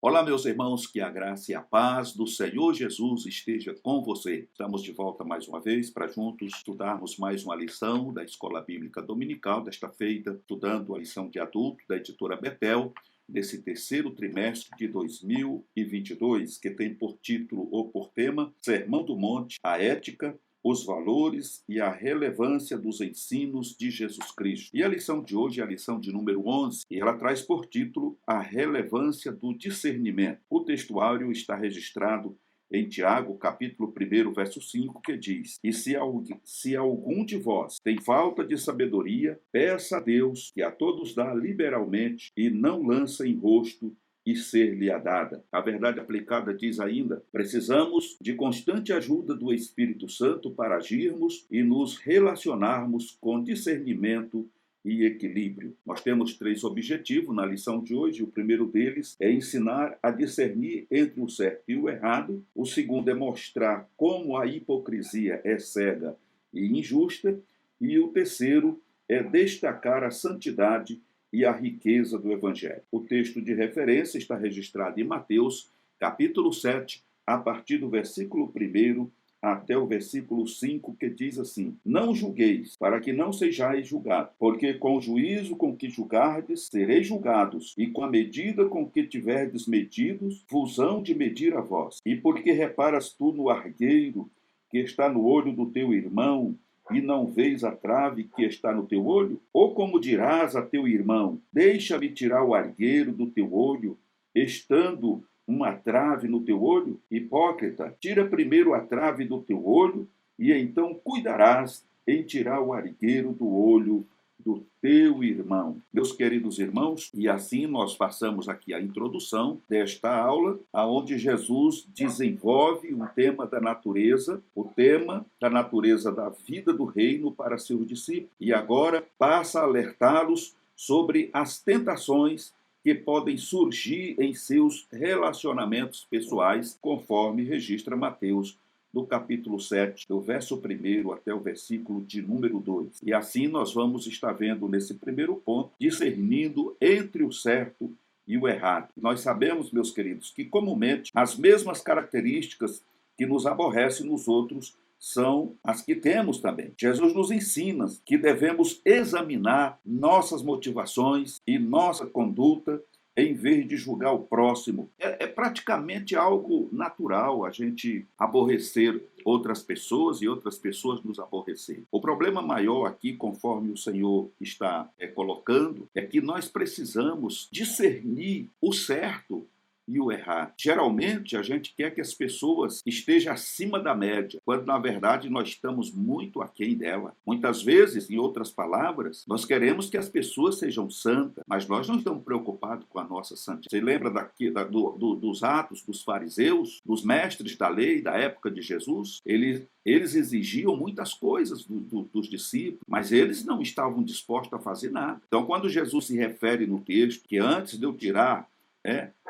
Olá, meus irmãos, que a graça e a paz do Senhor Jesus esteja com você. Estamos de volta mais uma vez para juntos estudarmos mais uma lição da Escola Bíblica Dominical, desta feita, estudando a lição de adulto da editora Betel, desse terceiro trimestre de 2022, que tem por título ou por tema Sermão do Monte, a ética, os valores e a relevância dos ensinos de Jesus Cristo. E a lição de hoje é a lição de número 11, e ela traz por título a relevância do discernimento. O textuário está registrado em Tiago, capítulo 1, verso 5, que diz: E se algum de vós tem falta de sabedoria, peça a Deus, que a todos dá liberalmente, e não lança em rosto e ser-lhe-á dada. A verdade aplicada diz ainda: precisamos de constante ajuda do Espírito Santo para agirmos e nos relacionarmos com discernimento e equilíbrio. Nós temos 3 objetivos na lição de hoje. O primeiro deles é ensinar a discernir entre o certo e o errado. O segundo é mostrar como a hipocrisia é cega e injusta. E o terceiro é destacar a santidade e a riqueza do Evangelho. O texto de referência está registrado em Mateus, capítulo 7, a partir do versículo 1 até o versículo 5, que diz assim: Não julgueis, para que não sejais julgados, porque com o juízo com que julgardes, sereis julgados, e com a medida com que tiverdes medidos, vos hão de medir a vós. E porque reparas tu no argueiro que está no olho do teu irmão, e não vês a trave que está no teu olho? Ou como dirás a teu irmão: deixa-me tirar o argueiro do teu olho, estando uma trave no teu olho? Hipócrita, tira primeiro a trave do teu olho, e então cuidarás em tirar o argueiro do olho do teu irmão. Meus queridos irmãos, e assim nós passamos aqui a introdução desta aula, aonde Jesus desenvolve um tema da natureza, o tema da natureza da vida do reino para seus discípulos, e agora passa a alertá-los sobre as tentações que podem surgir em seus relacionamentos pessoais, conforme registra Mateus, do capítulo 7, do verso 1 até o versículo de número 2. E assim nós vamos estar vendo nesse primeiro ponto, discernindo entre o certo e o errado. Nós sabemos, meus queridos, que comumente as mesmas características que nos aborrecem nos outros são as que temos também. Jesus nos ensina que devemos examinar nossas motivações e nossa conduta em vez de julgar o próximo. É praticamente algo natural a gente aborrecer outras pessoas e outras pessoas nos aborrecer. O problema maior aqui, conforme o Senhor está colocando, é que nós precisamos discernir o certo e o errar. Geralmente, a gente quer que as pessoas estejam acima da média, quando, na verdade, nós estamos muito aquém dela. Muitas vezes, em outras palavras, nós queremos que as pessoas sejam santas, mas nós não estamos preocupados com a nossa santidade. Você lembra dos atos dos fariseus, dos mestres da lei da época de Jesus? Eles exigiam muitas coisas dos discípulos, mas eles não estavam dispostos a fazer nada. Então, quando Jesus se refere no texto que antes de eu tirar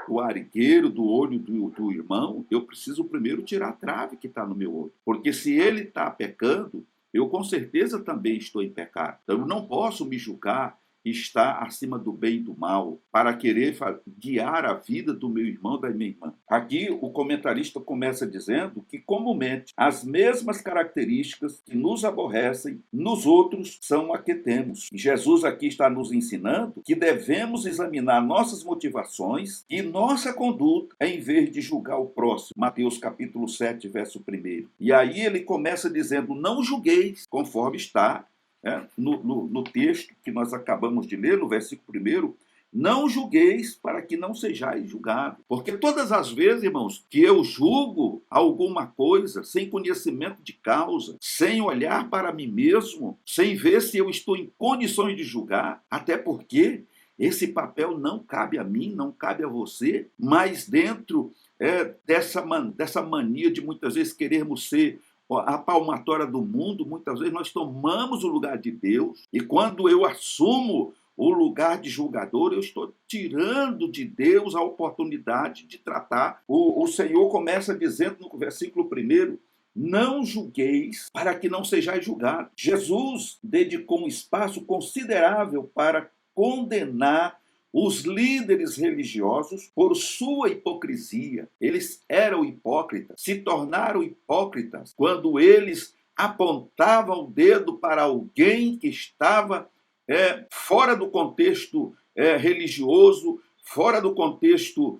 o argueiro do olho do irmão, eu preciso primeiro tirar a trave que está no meu olho. Porque se ele está pecando, eu com certeza também estou em pecado. Então eu não posso me julgar e estar acima do bem e do mal para querer guiar a vida do meu irmão, da minha irmã. Aqui o comentarista começa dizendo que comumente as mesmas características que nos aborrecem nos outros são a que temos. E Jesus aqui está nos ensinando que devemos examinar nossas motivações e nossa conduta em vez de julgar o próximo. Mateus capítulo 7, verso 1. E aí ele começa dizendo: não julgueis, conforme está no texto que nós acabamos de ler, no versículo 1, não julgueis para que não sejais julgados. Porque todas as vezes, irmãos, que eu julgo alguma coisa sem conhecimento de causa, sem olhar para mim mesmo, sem ver se eu estou em condições de julgar, até porque esse papel não cabe a mim, não cabe a você, mas dentro dessa mania de muitas vezes querermos ser a palmatória do mundo, muitas vezes nós tomamos o lugar de Deus, e quando eu assumo o lugar de julgador, eu estou tirando de Deus a oportunidade de tratar. O Senhor começa dizendo no versículo 1, não julgueis para que não sejais julgados. Jesus dedicou um espaço considerável para condenar os líderes religiosos, por sua hipocrisia, eles eram hipócritas, se tornaram hipócritas quando eles apontavam o dedo para alguém que estava fora do contexto religioso, fora do contexto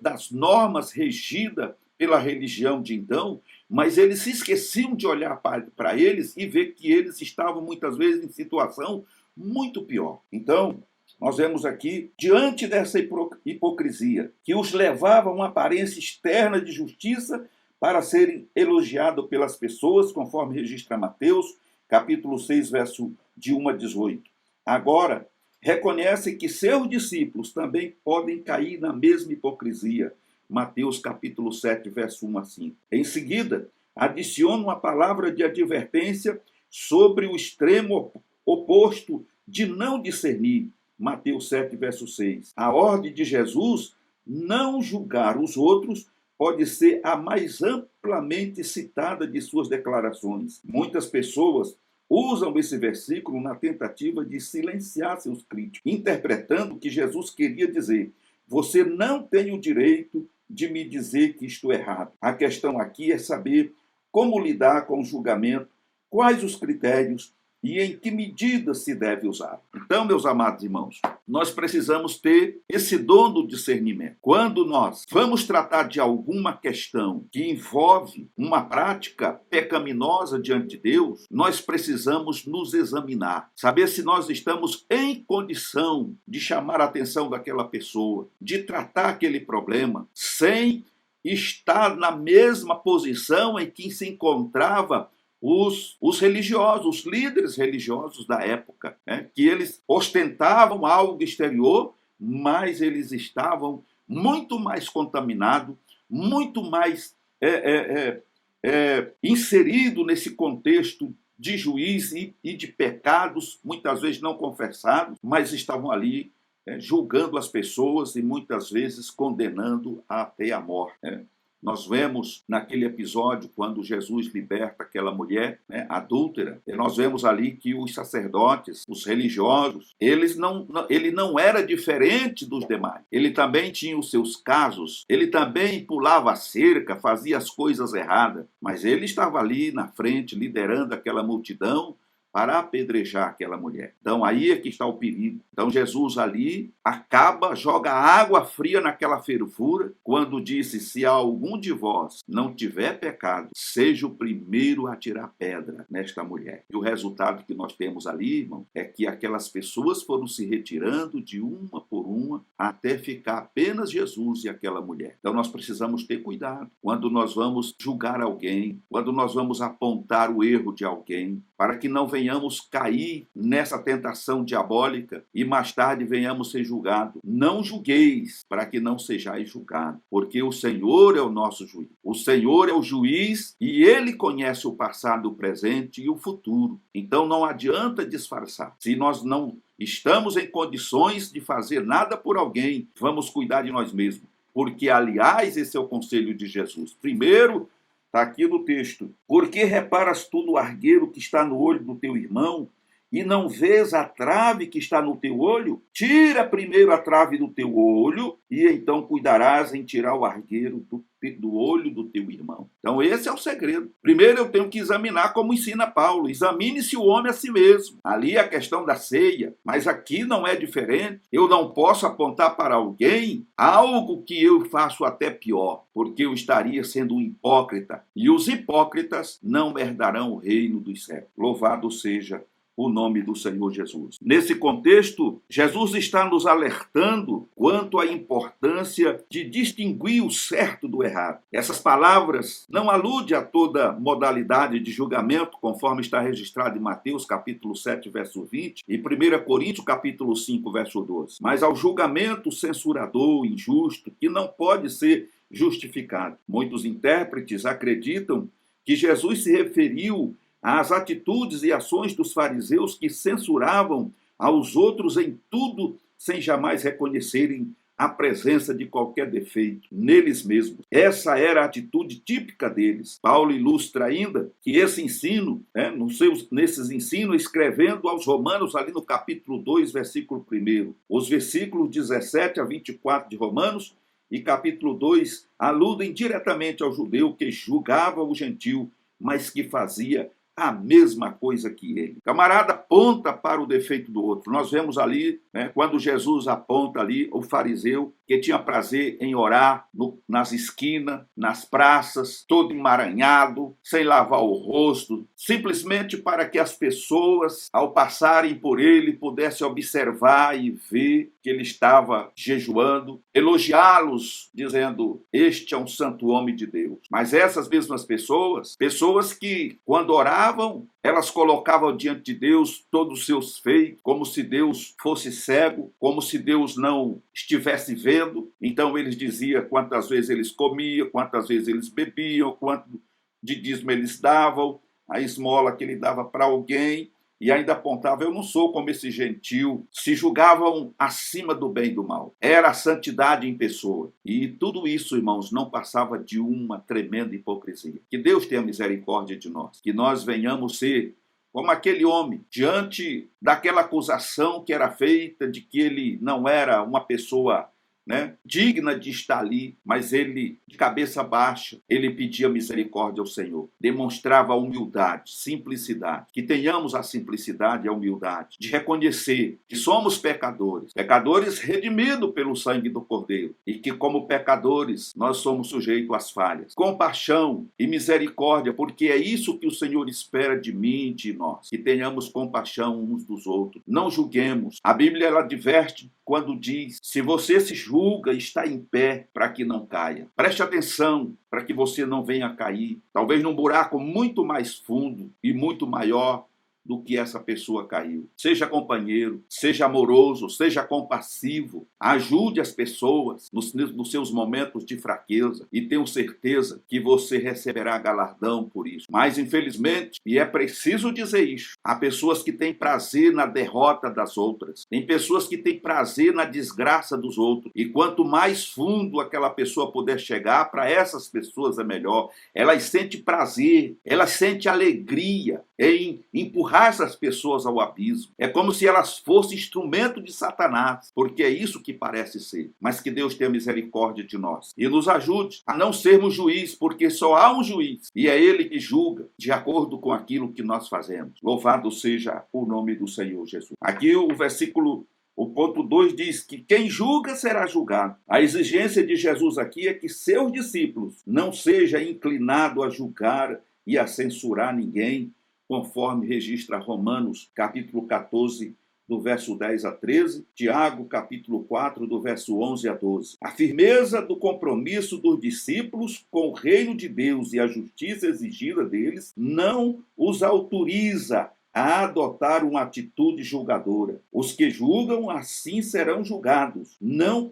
das normas regidas pela religião de então, mas eles se esqueciam de olhar para eles e ver que eles estavam muitas vezes em situação muito pior. Então, nós vemos aqui, diante dessa hipocrisia, que os levava a uma aparência externa de justiça para serem elogiados pelas pessoas, conforme registra Mateus, capítulo 6, verso de 1 a 18. Agora, reconhece que seus discípulos também podem cair na mesma hipocrisia. Mateus capítulo 7, verso 1 a 5. Em seguida, adiciona uma palavra de advertência sobre o extremo oposto de não discernir. Mateus 7, verso 6. A ordem de Jesus, não julgar os outros, pode ser a mais amplamente citada de suas declarações. Muitas pessoas usam esse versículo na tentativa de silenciar seus críticos, interpretando que Jesus queria dizer: você não tem o direito de me dizer que estou errado. A questão aqui é saber como lidar com o julgamento, quais os critérios e em que medida se deve usar. Então, meus amados irmãos, nós precisamos ter esse dom do discernimento. Quando nós vamos tratar de alguma questão que envolve uma prática pecaminosa diante de Deus, nós precisamos nos examinar, saber se nós estamos em condição de chamar a atenção daquela pessoa, de tratar aquele problema, sem estar na mesma posição em que se encontrava os religiosos, os líderes religiosos da época, que eles ostentavam algo exterior, mas eles estavam muito mais contaminados, muito mais inseridos nesse contexto de juízo e de pecados, muitas vezes não confessados, mas estavam ali julgando as pessoas e muitas vezes condenando até a morte. Nós vemos naquele episódio, quando Jesus liberta aquela mulher adúltera, nós vemos ali que os sacerdotes, os religiosos, ele não era diferente dos demais. Ele também tinha os seus casos, ele também pulava a cerca, fazia as coisas erradas, mas ele estava ali na frente, liderando aquela multidão, para apedrejar aquela mulher. Então, aí é que está o perigo. Então, Jesus ali joga água fria naquela fervura, quando disse: se algum de vós não tiver pecado, seja o primeiro a tirar pedra nesta mulher. E o resultado que nós temos ali, irmão, é que aquelas pessoas foram se retirando de uma por uma, até ficar apenas Jesus e aquela mulher. Então, nós precisamos ter cuidado quando nós vamos julgar alguém, quando nós vamos apontar o erro de alguém, para que não venhamos cair nessa tentação diabólica e mais tarde venhamos ser julgados. Não julgueis, para que não sejais julgados, porque o Senhor é o nosso juiz. O Senhor é o juiz e Ele conhece o passado, o presente e o futuro. Então não adianta disfarçar. Se nós não estamos em condições de fazer nada por alguém, vamos cuidar de nós mesmos. Porque, aliás, esse é o conselho de Jesus. Primeiro, está aqui no texto: por que reparas tu no argueiro que está no olho do teu irmão e não vês a trave que está no teu olho? Tira primeiro a trave do teu olho e então cuidarás em tirar o argueiro do olho do teu irmão. Então esse é o segredo. Primeiro eu tenho que examinar, como ensina Paulo: examine-se o homem a si mesmo. Ali é a questão da ceia, mas aqui não é diferente. Eu não posso apontar para alguém algo que eu faço até pior, porque eu estaria sendo um hipócrita, e os hipócritas não herdarão o reino dos céus. Louvado seja o nome do Senhor Jesus. Nesse contexto, Jesus está nos alertando quanto à importância de distinguir o certo do errado. Essas palavras não aludem a toda modalidade de julgamento, conforme está registrado em Mateus capítulo 7, verso 20, e 1 Coríntios capítulo 5, verso 12, mas ao julgamento censurador, injusto, que não pode ser justificado. Muitos intérpretes acreditam que Jesus se referiu às atitudes e ações dos fariseus, que censuravam aos outros em tudo sem jamais reconhecerem a presença de qualquer defeito neles mesmos. Essa era a atitude típica deles. Paulo ilustra ainda que esse ensino, nesses ensinos, escrevendo aos Romanos, ali no capítulo 2, versículo 1, os versículos 17 a 24 de Romanos e capítulo 2 aludem diretamente ao judeu que julgava o gentil, mas que fazia a mesma coisa que ele. O camarada aponta para o defeito do outro. Nós vemos ali, quando Jesus aponta ali o fariseu que tinha prazer em orar nas esquinas, nas praças, todo emaranhado, sem lavar o rosto, simplesmente para que as pessoas, ao passarem por ele, pudessem observar e ver que ele estava jejuando, elogiá-los, dizendo: este é um santo homem de Deus. Mas essas mesmas pessoas que, quando oravam, elas colocavam diante de Deus todos os seus feitos, como se Deus fosse cego, como se Deus não estivesse vendo. Então eles diziam quantas vezes eles comiam, quantas vezes eles bebiam, quanto de dízimo eles davam, a esmola que ele dava para alguém, e ainda apontava: eu não sou como esse gentil. Se julgavam acima do bem e do mal. Era a santidade em pessoa. E tudo isso, irmãos, não passava de uma tremenda hipocrisia. Que Deus tenha misericórdia de nós. Que nós venhamos ser como aquele homem, diante daquela acusação que era feita de que ele não era uma pessoa digna de estar ali, mas ele, de cabeça baixa, ele pedia misericórdia ao Senhor, demonstrava humildade, simplicidade. Que tenhamos a simplicidade e a humildade de reconhecer que somos pecadores, pecadores redimidos pelo sangue do Cordeiro, e que, como pecadores, nós somos sujeitos às falhas. Compaixão e misericórdia, porque é isso que o Senhor espera de mim e de nós, que tenhamos compaixão uns dos outros. Não julguemos. A Bíblia, ela adverte quando diz: se você se julga, está em pé para que não caia. Preste atenção para que você não venha a cair, talvez num buraco muito mais fundo e muito maior do que essa pessoa caiu. Seja companheiro, seja amoroso, seja compassivo, ajude as pessoas nos seus momentos de fraqueza, e tenho certeza que você receberá galardão por isso. Mas, infelizmente, e é preciso dizer isso, há pessoas que têm prazer na derrota das outras, tem pessoas que têm prazer na desgraça dos outros, e quanto mais fundo aquela pessoa puder chegar, para essas pessoas é melhor. Elas sentem prazer, elas sentem alegria em empurrar essas pessoas ao abismo. É como se elas fossem instrumento de Satanás, porque é isso que parece ser. Mas que Deus tenha misericórdia de nós e nos ajude a não sermos juiz, porque só há um juiz e é ele que julga de acordo com aquilo que nós fazemos. Louvado seja o nome do Senhor Jesus. Aqui o ponto 2 diz que quem julga será julgado. A exigência de Jesus aqui é que seus discípulos não sejam inclinados a julgar e a censurar ninguém, conforme registra Romanos, capítulo 14, do verso 10 a 13, Tiago, capítulo 4, do verso 11 a 12. A firmeza do compromisso dos discípulos com o reino de Deus e a justiça exigida deles não os autoriza a adotar uma atitude julgadora. Os que julgam assim serão julgados, não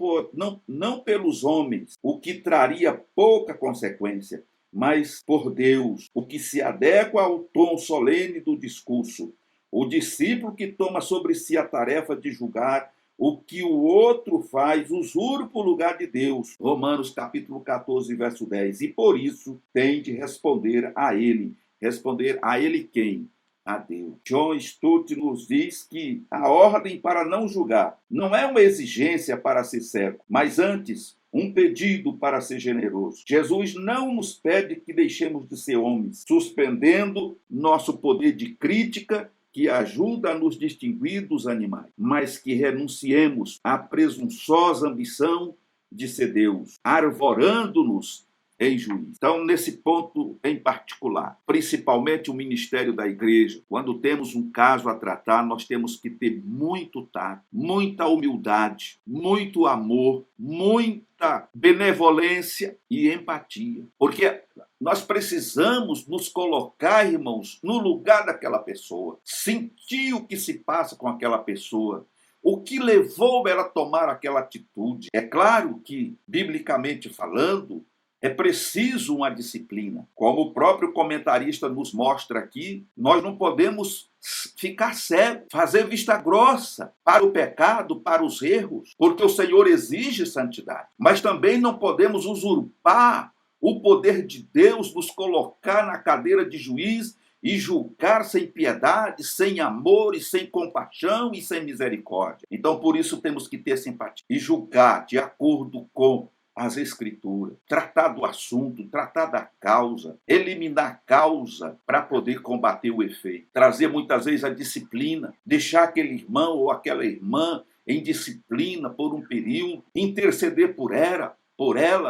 pelos homens, o que traria pouca consequência, mas por Deus, o que se adequa ao tom solene do discurso. O discípulo que toma sobre si a tarefa de julgar o que o outro faz, usurpa o lugar de Deus. Romanos capítulo 14, verso 10. E por isso tem de responder a ele. Responder a ele quem? A Deus. John Stott nos diz que a ordem para não julgar não é uma exigência para ser cego, mas antes um pedido para ser generoso. Jesus não nos pede que deixemos de ser homens, suspendendo nosso poder de crítica que ajuda a nos distinguir dos animais, mas que renunciemos à presunçosa ambição de ser Deus, arvorando-nos em juízo. Então, nesse ponto em particular, principalmente o ministério da igreja, quando temos um caso a tratar, nós temos que ter muito tato, muita humildade, muito amor, muita benevolência e empatia. Porque nós precisamos nos colocar, irmãos, no lugar daquela pessoa, sentir o que se passa com aquela pessoa, o que levou ela a tomar aquela atitude. É claro que, biblicamente falando, É preciso uma disciplina. Como o próprio comentarista nos mostra aqui, nós não podemos ficar cego, fazer vista grossa para o pecado, para os erros, porque o Senhor exige santidade. Mas também não podemos usurpar o poder de Deus, nos colocar na cadeira de juiz e julgar sem piedade, sem amor e sem compaixão e sem misericórdia. Então, por isso, temos que ter simpatia e julgar de acordo com as Escrituras, tratar do assunto, tratar da causa, eliminar a causa para poder combater o efeito, trazer muitas vezes a disciplina, deixar aquele irmão ou aquela irmã em disciplina por um período, interceder por ela,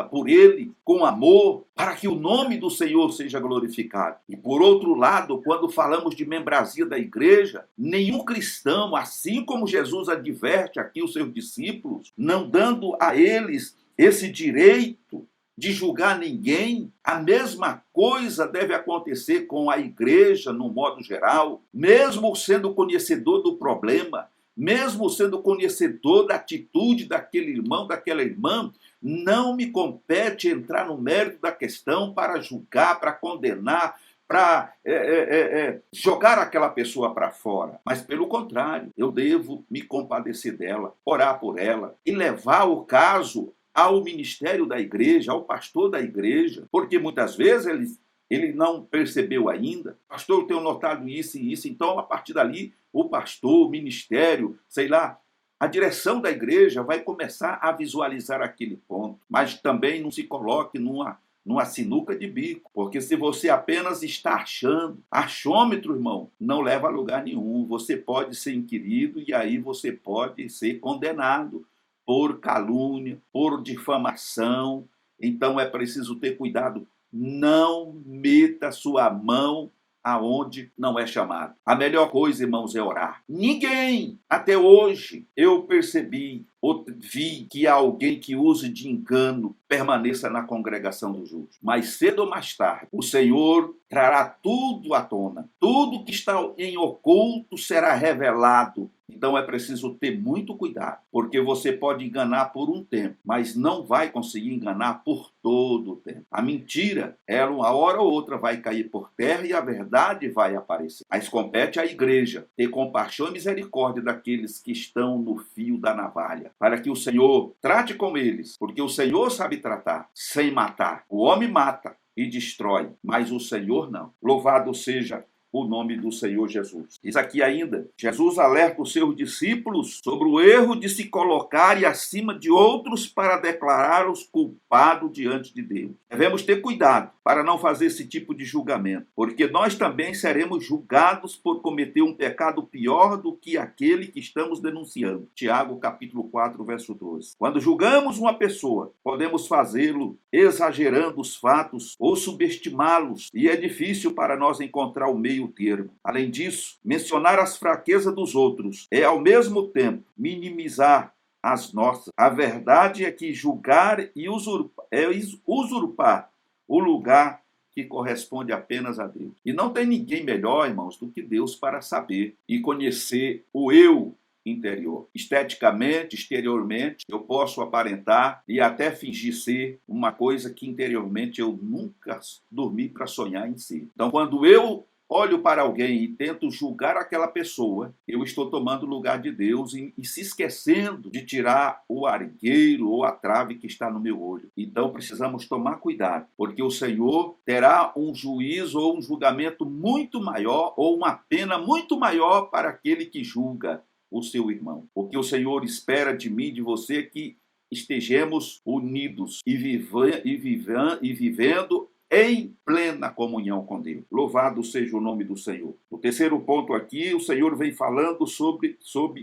por ele, com amor, para que o nome do Senhor seja glorificado. E por outro lado, quando falamos de membresia da igreja, nenhum cristão, assim como Jesus adverte aqui os seus discípulos, não dando a eles esse direito de julgar ninguém, a mesma coisa deve acontecer com a igreja, no modo geral, mesmo sendo conhecedor do problema, mesmo sendo conhecedor da atitude daquele irmão, daquela irmã, não me compete entrar no mérito da questão para julgar, para condenar, para jogar aquela pessoa para fora. Mas, pelo contrário, eu devo me compadecer dela, orar por ela e levar o caso ao ministério da igreja, ao pastor da igreja, porque muitas vezes ele não percebeu ainda. Pastor, eu tenho notado isso e isso. Então, a partir dali, o pastor, o ministério, sei lá, a direção da igreja vai começar a visualizar aquele ponto. Mas também não se coloque numa sinuca de bico, porque se você apenas está achando, achômetro, irmão, não leva a lugar nenhum. Você pode ser inquirido e aí você pode ser condenado por calúnia, por difamação. Então é preciso ter cuidado. Não meta sua mão aonde não é chamado. A melhor coisa, irmãos, é orar. Ninguém, até hoje, eu percebi ou vi que alguém que use de engano permaneça na congregação dos justos. Mais cedo ou mais tarde, o Senhor trará tudo à tona. Tudo que está em oculto será revelado. Então é preciso ter muito cuidado, porque você pode enganar por um tempo, mas não vai conseguir enganar por todo o tempo. A mentira, ela uma hora ou outra vai cair por terra e a verdade vai aparecer. Mas compete à igreja ter compaixão e misericórdia daqueles que estão no fio da navalha, para que o Senhor trate com eles, porque o Senhor sabe tratar sem matar. O homem mata e destrói, mas o Senhor não. Louvado seja o nome do Senhor Jesus. Diz aqui ainda, Jesus alerta os seus discípulos sobre o erro de se colocarem acima de outros para declará-los culpados diante de Deus. Devemos ter cuidado para não fazer esse tipo de julgamento, porque nós também seremos julgados por cometer um pecado pior do que aquele que estamos denunciando. Tiago, capítulo 4, verso 12. Quando julgamos uma pessoa, podemos fazê-lo exagerando os fatos ou subestimá-los, e é difícil para nós encontrar o meio termo. Além disso, mencionar as fraquezas dos outros é, ao mesmo tempo, minimizar as nossas. A verdade é que julgar e usurpar o lugar que corresponde apenas a Deus. E não tem ninguém melhor, irmãos, do que Deus para saber e conhecer o eu interior. Esteticamente, exteriormente, eu posso aparentar e até fingir ser uma coisa que interiormente eu nunca dormi para sonhar em si. Então, quando eu olho para alguém e tento julgar aquela pessoa, eu estou tomando o lugar de Deus e se esquecendo de tirar o argueiro ou a trave que está no meu olho. Então precisamos tomar cuidado, porque o Senhor terá um juízo ou um julgamento muito maior ou uma pena muito maior para aquele que julga o seu irmão. Porque o Senhor espera de mim e de você que estejamos unidos e vivendo em plena comunhão com Deus. Louvado seja o nome do Senhor. O terceiro ponto aqui, o Senhor vem falando sobre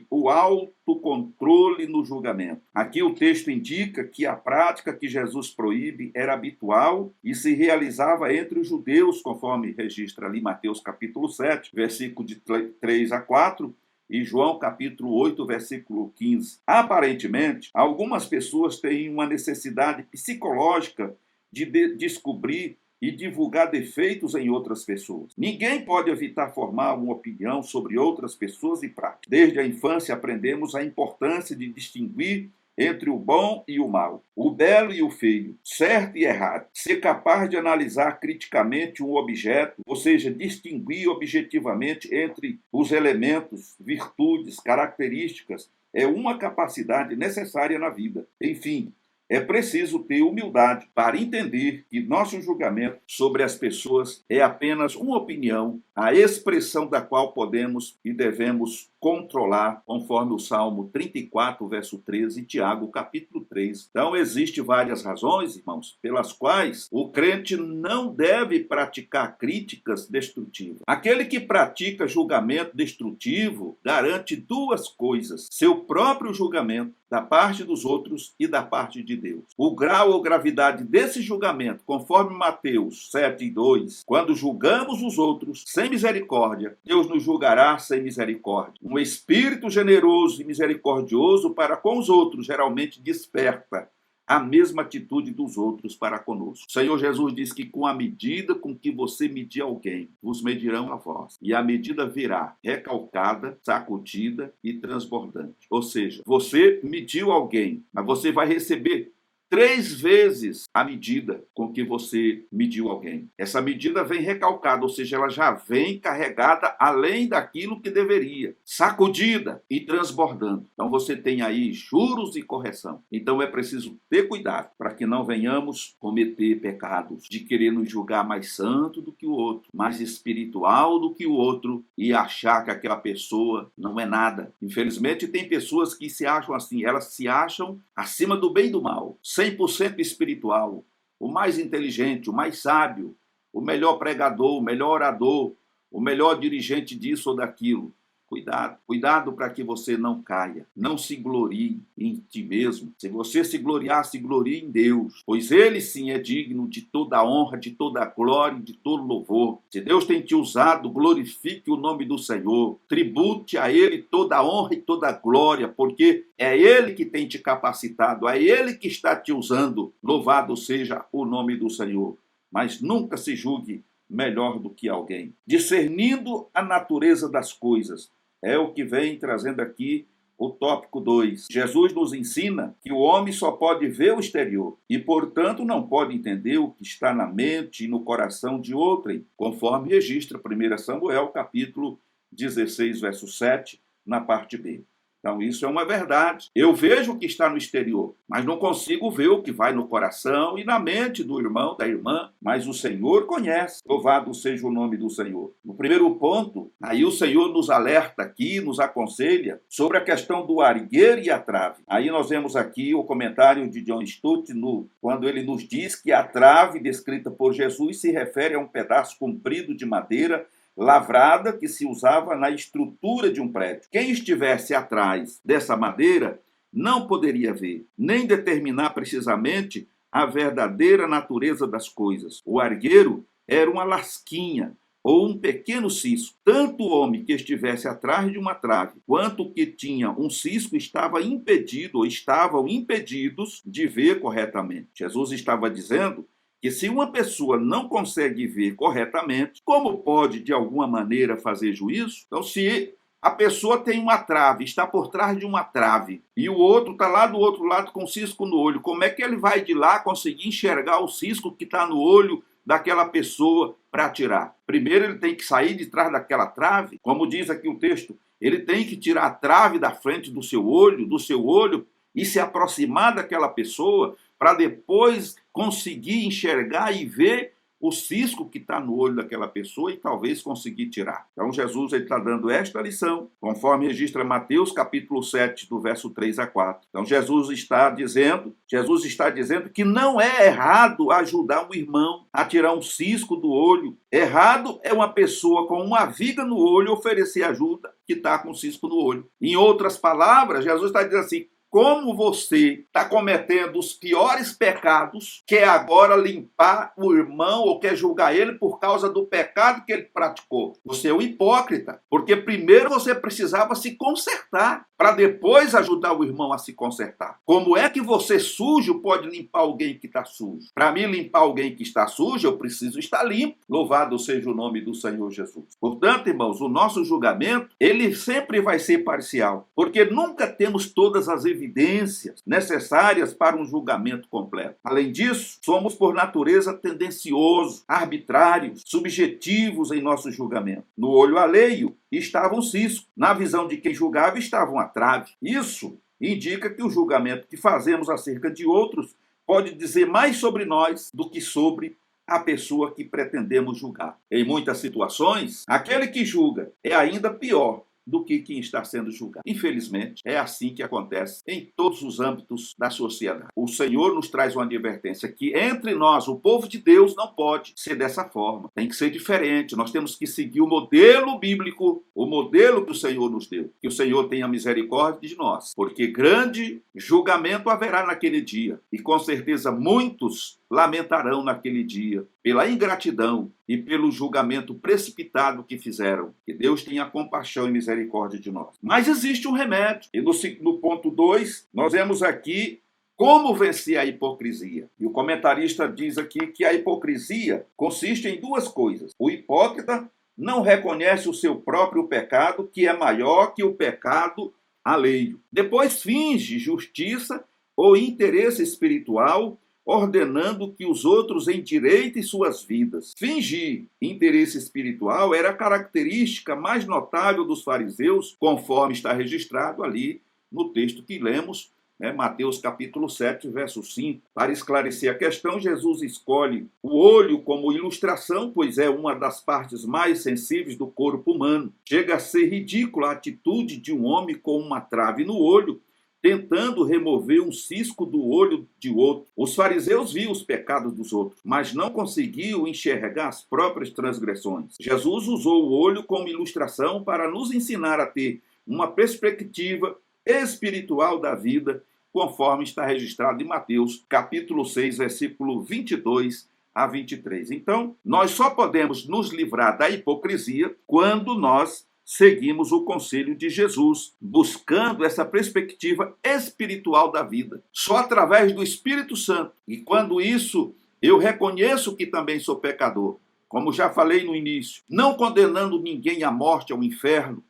o autocontrole no julgamento. Aqui o texto indica que a prática que Jesus proíbe era habitual e se realizava entre os judeus, conforme registra ali Mateus capítulo 7, versículo de 3 a 4, e João capítulo 8, versículo 15. Aparentemente, algumas pessoas têm uma necessidade psicológica de descobrir e divulgar defeitos em outras pessoas. Ninguém pode evitar formar uma opinião sobre outras pessoas e práticas. Desde a infância aprendemos a importância de distinguir entre o bom e o mal, o belo e o feio, certo e errado. Ser capaz de analisar criticamente um objeto, ou seja, distinguir objetivamente entre os elementos, virtudes, características, é uma capacidade necessária na vida. Enfim, é preciso ter humildade para entender que nosso julgamento sobre as pessoas é apenas uma opinião, a expressão da qual podemos e devemos controlar, conforme o Salmo 34, verso 13 e Tiago, capítulo 3. Então, existem várias razões, irmãos, pelas quais o crente não deve praticar críticas destrutivas. Aquele que pratica julgamento destrutivo garante duas coisas: seu próprio julgamento da parte dos outros e da parte de Deus. O grau ou gravidade desse julgamento, conforme Mateus 7:2, quando julgamos os outros sem misericórdia, Deus nos julgará sem misericórdia. Um espírito generoso e misericordioso para com os outros geralmente desperta a mesma atitude dos outros para conosco. O Senhor Jesus diz que com a medida com que você medir alguém, vos medirão a vós. E a medida virá recalcada, sacudida e transbordante. Ou seja, você mediu alguém, mas você vai receber 3 vezes a medida com que você mediu alguém. Essa medida vem recalcada, ou seja, ela já vem carregada além daquilo que deveria, sacudida e transbordando. Então você tem aí juros e correção. Então é preciso ter cuidado para que não venhamos cometer pecados de querer nos julgar mais santo do que o outro, mais espiritual do que o outro e achar que aquela pessoa não é nada. Infelizmente tem pessoas que se acham assim, elas se acham acima do bem e do mal, 100% espiritual, o mais inteligente, o mais sábio, o melhor pregador, o melhor orador, o melhor dirigente disso ou daquilo. Cuidado, cuidado para que você não caia, não se glorie em ti mesmo. Se você se gloriar, se glorie em Deus, pois Ele sim é digno de toda honra, de toda glória e de todo louvor. Se Deus tem te usado, glorifique o nome do Senhor, tribute a Ele toda honra e toda glória, porque é Ele que tem te capacitado, é Ele que está te usando. Louvado seja o nome do Senhor. Mas nunca se julgue melhor do que alguém. Discernindo a natureza das coisas. É o que vem trazendo aqui o tópico 2. Jesus nos ensina que o homem só pode ver o exterior e, portanto, não pode entender o que está na mente e no coração de outrem, conforme registra 1 Samuel, capítulo 16, verso 7, na parte B. Então, isso é uma verdade. Eu vejo o que está no exterior, mas não consigo ver o que vai no coração e na mente do irmão, da irmã. Mas o Senhor conhece. Louvado seja o nome do Senhor. No primeiro ponto, aí o Senhor nos alerta aqui, nos aconselha sobre a questão do argueiro e a trave. Aí nós vemos aqui o comentário de John Stott, quando ele nos diz que a trave descrita por Jesus se refere a um pedaço comprido de madeira lavrada que se usava na estrutura de um prédio. Quem estivesse atrás dessa madeira não poderia ver, nem determinar precisamente a verdadeira natureza das coisas. O argueiro era uma lasquinha ou um pequeno cisco. Tanto o homem que estivesse atrás de uma trave, quanto o que tinha um cisco estava impedido ou estavam impedidos de ver corretamente. Jesus estava dizendo que se uma pessoa não consegue ver corretamente, como pode, de alguma maneira, fazer juízo? Então, se a pessoa tem uma trave, está por trás de uma trave, e o outro está lá do outro lado com cisco no olho, como é que ele vai de lá conseguir enxergar o cisco que está no olho daquela pessoa para tirar? Primeiro, ele tem que sair de trás daquela trave, como diz aqui o texto, ele tem que tirar a trave da frente do seu olho, e se aproximar daquela pessoa para depois conseguir enxergar e ver o cisco que está no olho daquela pessoa e talvez conseguir tirar. Então Jesus está dando esta lição, conforme registra Mateus capítulo 7, do verso 3 a 4. Então Jesus está dizendo que não é errado ajudar um irmão a tirar um cisco do olho. Errado é uma pessoa com uma viga no olho oferecer ajuda que está com cisco no olho. Em outras palavras, Jesus está dizendo assim: como você está cometendo os piores pecados, quer agora limpar o irmão ou quer julgar ele por causa do pecado que ele praticou? Você é um hipócrita, porque primeiro você precisava se consertar, para depois ajudar o irmão a se consertar. Como é que você sujo pode limpar alguém que está sujo? Para mim limpar alguém que está sujo, eu preciso estar limpo. Louvado seja o nome do Senhor Jesus. Portanto, irmãos, o nosso julgamento, ele sempre vai ser parcial, porque nunca temos todas as evidências evidências necessárias para um julgamento completo. Além disso, somos por natureza tendenciosos, arbitrários, subjetivos em nosso julgamento. No olho alheio estava o cisco, na visão de quem julgava estava uma trave. Isso indica que o julgamento que fazemos acerca de outros pode dizer mais sobre nós do que sobre a pessoa que pretendemos julgar. Em muitas situações, aquele que julga é ainda pior do que quem está sendo julgado. Infelizmente, é assim que acontece em todos os âmbitos da sociedade. O Senhor nos traz uma advertência que entre nós, o povo de Deus, não pode ser dessa forma. Tem que ser diferente. Nós temos que seguir o modelo bíblico, o modelo que o Senhor nos deu. Que o Senhor tenha misericórdia de nós, porque grande julgamento haverá naquele dia. E com certeza muitos lamentarão naquele dia pela ingratidão e pelo julgamento precipitado que fizeram. Que Deus tenha compaixão e misericórdia de nós. Mas existe um remédio. E no ponto 2, nós vemos aqui como vencer a hipocrisia. E o comentarista diz aqui que a hipocrisia consiste em duas coisas. O hipócrita não reconhece o seu próprio pecado, que é maior que o pecado alheio. Depois finge justiça ou interesse espiritual, ordenando que os outros endireitem suas vidas. Fingir interesse espiritual era a característica mais notável dos fariseus, conforme está registrado ali no texto que lemos, Mateus capítulo 7, verso 5. Para esclarecer a questão, Jesus escolhe o olho como ilustração, pois é uma das partes mais sensíveis do corpo humano. Chega a ser ridícula a atitude de um homem com uma trave no olho, tentando remover um cisco do olho de outro. Os fariseus viam os pecados dos outros, mas não conseguiam enxergar as próprias transgressões. Jesus usou o olho como ilustração para nos ensinar a ter uma perspectiva espiritual da vida, conforme está registrado em Mateus, capítulo 6, versículo 22 a 23. Então, nós só podemos nos livrar da hipocrisia quando nós seguimos o conselho de Jesus, buscando essa perspectiva espiritual da vida. Só através do Espírito Santo. E quando isso, eu reconheço que também sou pecador, como já falei no início, não condenando ninguém à morte, ao inferno.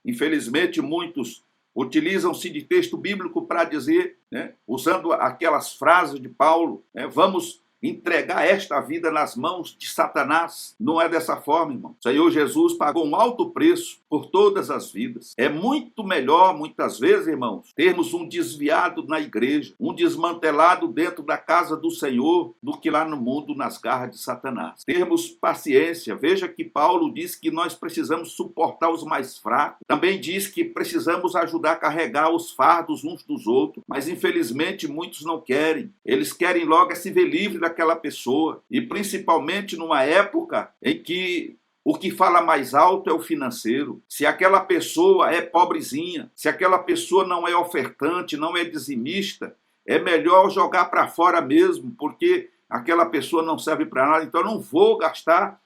Infelizmente, muitos utilizam-se de texto bíblico para dizer, usando aquelas frases de Paulo, vamos entregar esta vida nas mãos de Satanás. Não é dessa forma, irmão. O Senhor Jesus pagou um alto preço por todas as vidas. É muito melhor, muitas vezes, irmãos, termos um desviado na igreja, um desmantelado dentro da casa do Senhor, do que lá no mundo, nas garras de Satanás. Termos paciência. Veja que Paulo diz que nós precisamos suportar os mais fracos. Também diz que precisamos ajudar a carregar os fardos uns dos outros. Mas, infelizmente, muitos não querem. Eles querem logo se ver livre daquela pessoa. E principalmente numa época em que o que fala mais alto é o financeiro. Se aquela pessoa é pobrezinha, se aquela pessoa não é ofertante, não é dizimista, é melhor jogar para fora mesmo, porque aquela pessoa não serve para nada. Então eu não vou gastar,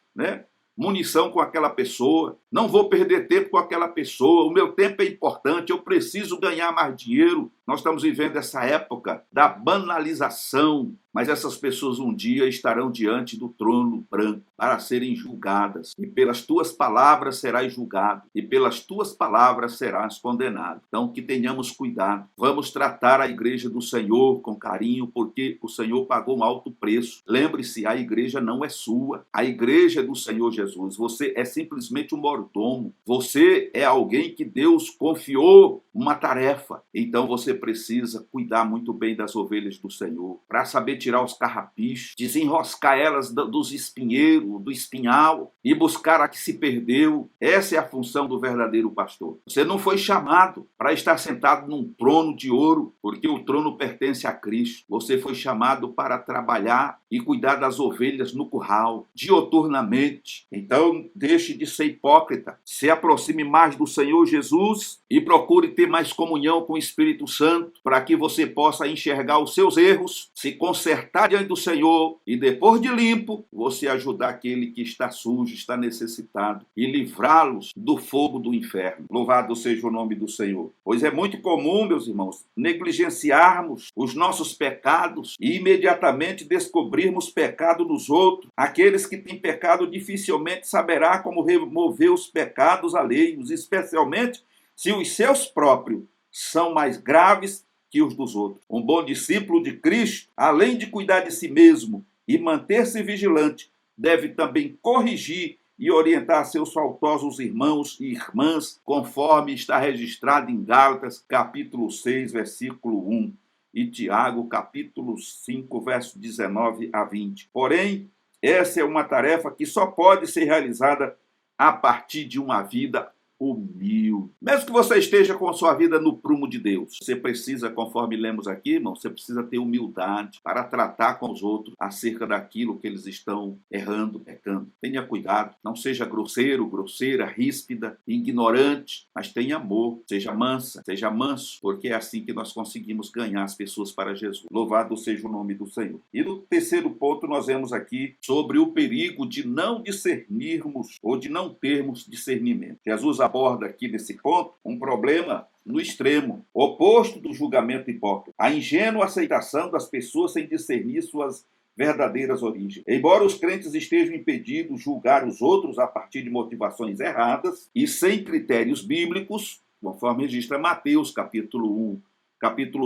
munição com aquela pessoa, não vou perder tempo com aquela pessoa, o meu tempo é importante, eu preciso ganhar mais dinheiro. Nós estamos vivendo essa época da banalização, mas essas pessoas um dia estarão diante do trono branco para serem julgadas. E pelas tuas palavras serás julgado, e pelas tuas palavras serás condenado. Então que tenhamos cuidado. Vamos tratar a igreja do Senhor com carinho, porque o Senhor pagou um alto preço. Lembre-se, a igreja não é sua. A igreja é do Senhor Jesus. Você é simplesmente um mordomo. Você é alguém que Deus confiou uma tarefa. Então você precisa cuidar muito bem das ovelhas do Senhor, para saber tirar os carrapichos, desenroscar elas dos espinheiros, do espinhal e buscar a que se perdeu. Essa é a função do verdadeiro pastor. Você não foi chamado para estar sentado num trono de ouro, porque o trono pertence a Cristo. Você foi chamado para trabalhar e cuidar das ovelhas no curral, dioturnamente. Então, deixe de ser hipócrita, se aproxime mais do Senhor Jesus e procure ter mais comunhão com o Espírito Santo, para que você possa enxergar os seus erros, se consertar diante do Senhor e depois de limpo, você ajudar aquele que está sujo, está necessitado e livrá-los do fogo do inferno. Louvado seja o nome do Senhor. Pois é muito comum, meus irmãos, negligenciarmos os nossos pecados e imediatamente descobrirmos pecado nos outros. Aqueles que têm pecado dificilmente saberá como remover os pecados alheios, especialmente se os seus próprios são mais graves que os dos outros. Um bom discípulo de Cristo, além de cuidar de si mesmo e manter-se vigilante, deve também corrigir e orientar seus faltosos irmãos e irmãs, conforme está registrado em Gálatas, capítulo 6, versículo 1, e Tiago, capítulo 5, verso 19 a 20. Porém, essa é uma tarefa que só pode ser realizada a partir de uma vida humilde. Mesmo que você esteja com a sua vida no prumo de Deus, você precisa, conforme lemos aqui, irmão, você precisa ter humildade para tratar com os outros acerca daquilo que eles estão errando, pecando. Tenha cuidado, não seja grosseiro, grosseira, ríspida, ignorante, mas tenha amor, seja mansa, seja manso, porque é assim que nós conseguimos ganhar as pessoas para Jesus. Louvado seja o nome do Senhor. E no terceiro ponto nós vemos aqui sobre o perigo de não discernirmos ou de não termos discernimento. Jesus aborda aqui nesse ponto um problema no extremo, oposto do julgamento hipócrita, a ingênua aceitação das pessoas sem discernir suas verdadeiras origens. Embora os crentes estejam impedidos de julgar os outros a partir de motivações erradas e sem critérios bíblicos, conforme registra Mateus, capítulo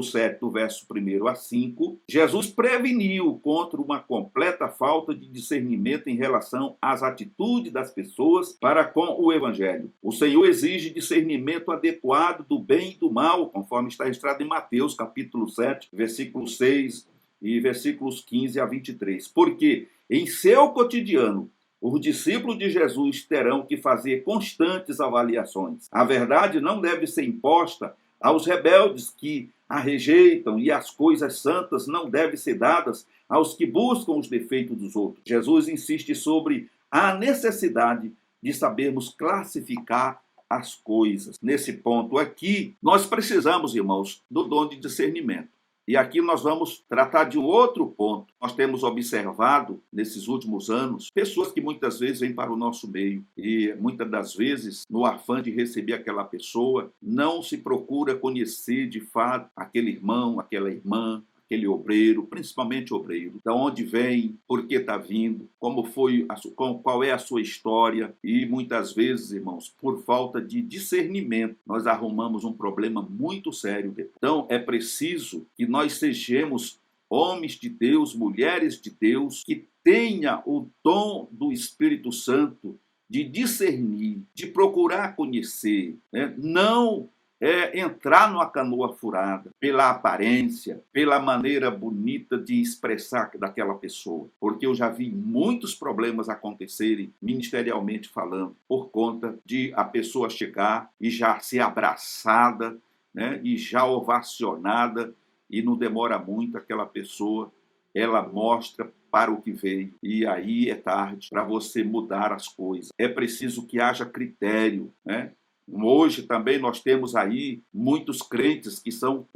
7, do verso 1 a 5, Jesus preveniu contra uma completa falta de discernimento em relação às atitudes das pessoas para com o Evangelho. O Senhor exige discernimento adequado do bem e do mal, conforme está registrado em Mateus, capítulo 7, versículo 6 e versículos 15 a 23. Porque em seu cotidiano, os discípulos de Jesus terão que fazer constantes avaliações. A verdade não deve ser imposta aos rebeldes que a rejeitam, e as coisas santas não devem ser dadas aos que buscam os defeitos dos outros. Jesus insiste sobre a necessidade de sabermos classificar as coisas. Nesse ponto aqui, nós precisamos, irmãos, do dom de discernimento. E aqui nós vamos tratar de um outro ponto. Nós temos observado, nesses últimos anos, pessoas que muitas vezes vêm para o nosso meio e muitas das vezes, no afã de receber aquela pessoa, não se procura conhecer de fato aquele irmão, aquela irmã, aquele obreiro, principalmente obreiro, da onde vem, por que está vindo, como foi, qual é a sua história, e muitas vezes, irmãos, por falta de discernimento, nós arrumamos um problema muito sério depois. Então, é preciso que nós sejamos homens de Deus, mulheres de Deus, que tenha o dom do Espírito Santo de discernir, de procurar conhecer, né? Não entrar numa canoa furada pela aparência, pela maneira bonita de expressar daquela pessoa. Porque eu já vi muitos problemas acontecerem, ministerialmente falando, por conta de a pessoa chegar e já ser abraçada, né, e já ovacionada, e não demora muito, aquela pessoa, ela mostra para o que veio. E aí é tarde para você mudar as coisas. É preciso que haja critério, né? Hoje também nós temos aí muitos crentes que são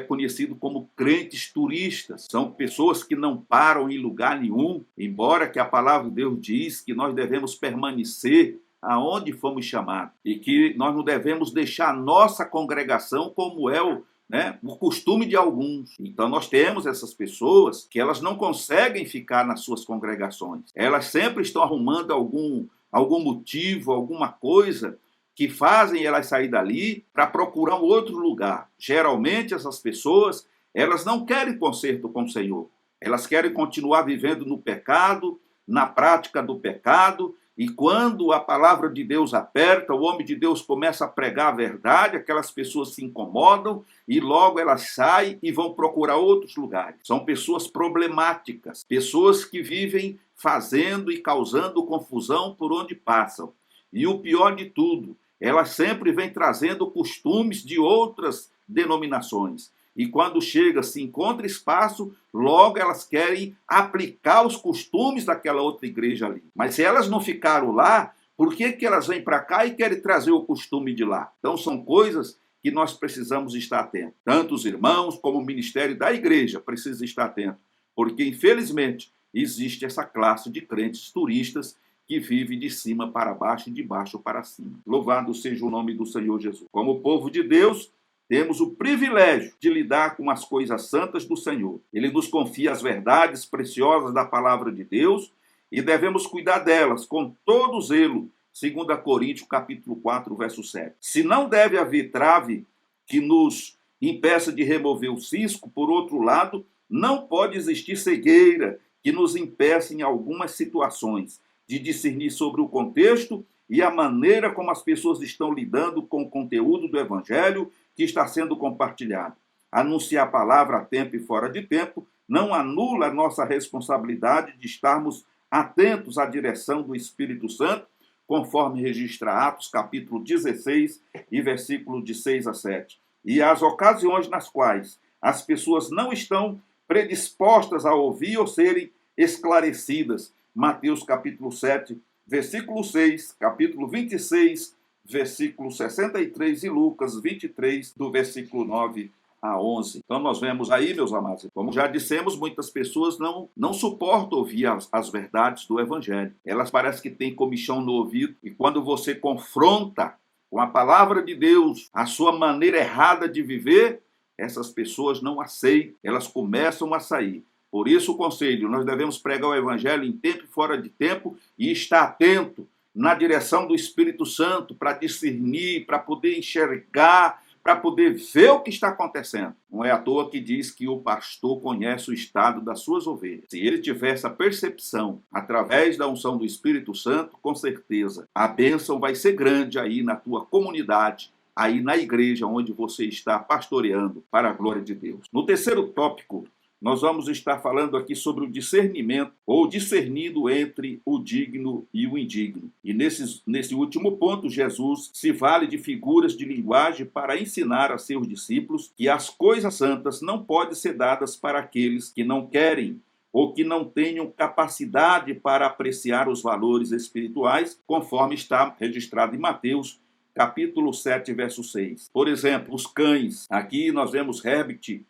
conhecidos como crentes turistas. São pessoas que não param em lugar nenhum, embora que a palavra de Deus diz que nós devemos permanecer aonde fomos chamados e que nós não devemos deixar a nossa congregação como é o costume de alguns. Então nós temos essas pessoas que elas não conseguem ficar nas suas congregações. Elas sempre estão arrumando algum motivo, alguma coisa que fazem elas sair dali para procurar um outro lugar. Geralmente essas pessoas, elas não querem conserto com o Senhor. Elas querem continuar vivendo no pecado, na prática do pecado, e quando a palavra de Deus aperta, o homem de Deus começa a pregar a verdade, aquelas pessoas se incomodam e logo elas saem e vão procurar outros lugares. São pessoas problemáticas, pessoas que vivem fazendo e causando confusão por onde passam. E o pior de tudo, ela sempre vem trazendo costumes de outras denominações. E quando chega, se encontra espaço, logo elas querem aplicar os costumes daquela outra igreja ali. Mas se elas não ficaram lá, por que elas vêm para cá e querem trazer o costume de lá? Então são coisas que nós precisamos estar atentos. Tanto os irmãos como o ministério da igreja precisa estar atento. Porque, infelizmente, existe essa classe de crentes turistas que vive de cima para baixo e de baixo para cima. Louvado seja o nome do Senhor Jesus. Como povo de Deus, temos o privilégio de lidar com as coisas santas do Senhor. Ele nos confia as verdades preciosas da palavra de Deus e devemos cuidar delas com todo zelo, 2 Coríntios, capítulo 4, verso 7. Se não deve haver trave que nos impeça de remover o cisco, por outro lado, não pode existir cegueira que nos impeça em algumas situações de discernir sobre o contexto e a maneira como as pessoas estão lidando com o conteúdo do Evangelho que está sendo compartilhado. Anunciar a palavra a tempo e fora de tempo não anula a nossa responsabilidade de estarmos atentos à direção do Espírito Santo, conforme registra Atos, capítulo 16, e versículo de 6 a 7. E as ocasiões nas quais as pessoas não estão predispostas a ouvir ou serem esclarecidas. Mateus, capítulo 7, versículo 6, capítulo 26, versículo 63 e Lucas 23, do versículo 9 a 11. Então nós vemos aí, meus amados, como já dissemos, muitas pessoas não suportam ouvir as verdades do Evangelho. Elas parecem que têm comichão no ouvido e quando você confronta com a palavra de Deus a sua maneira errada de viver, essas pessoas não aceitam, elas começam a sair. Por isso o conselho, nós devemos pregar o Evangelho em tempo e fora de tempo e estar atento na direção do Espírito Santo para discernir, para poder enxergar, para poder ver o que está acontecendo. Não é à toa que diz que o pastor conhece o estado das suas ovelhas. Se ele tiver essa percepção através da unção do Espírito Santo, com certeza a bênção vai ser grande aí na tua comunidade, aí na igreja onde você está pastoreando para a glória de Deus. No terceiro tópico, nós vamos estar falando aqui sobre o discernimento, ou discernindo entre o digno e o indigno. E nesse último ponto, Jesus se vale de figuras de linguagem para ensinar a seus discípulos que as coisas santas não podem ser dadas para aqueles que não querem ou que não tenham capacidade para apreciar os valores espirituais, conforme está registrado em Mateus, capítulo 7, verso 6. Por exemplo, os cães. Aqui nós vemos Herbert